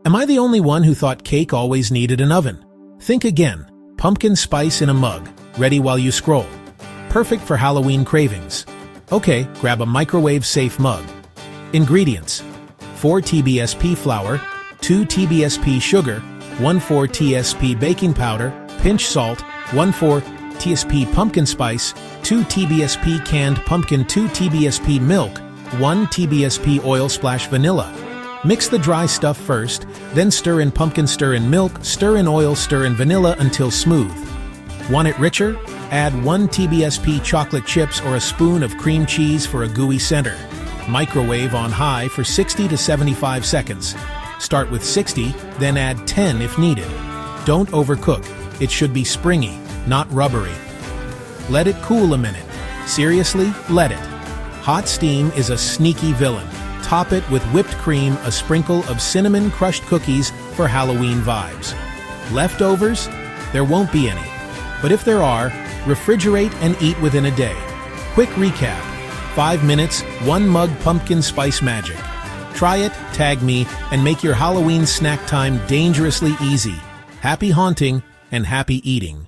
Am I the only one who thought cake always needed an oven? Think again. Pumpkin spice in a mug, ready while you scroll. Perfect for Halloween cravings. Okay, grab a microwave-safe mug. Ingredients: 4 TBSP flour, 2 TBSP sugar, 1/4 TSP baking powder, pinch salt, 1/4 TSP pumpkin spice, 2 TBSP canned pumpkin, 2 TBSP milk, 1 TBSP oil splash vanilla. Mix the dry stuff first, then stir in pumpkin, stir in milk, stir in oil, stir in vanilla until smooth. Want it richer? Add 1 TBSP chocolate chips or a spoon of cream cheese for a gooey center. Microwave on high for 60 to 75 seconds. Start with 60, then add 10 if needed. Don't overcook. It should be springy, not rubbery. Let it cool a minute. Seriously, let it. Hot steam is a sneaky villain. Top it with whipped cream, a sprinkle of cinnamon crushed cookies for Halloween vibes. Leftovers? There won't be any. But if there are, refrigerate and eat within a day. Quick recap: 5 minutes, 1 mug pumpkin spice magic. Try it, tag me, and make your Halloween snack time dangerously easy. Happy haunting and happy eating.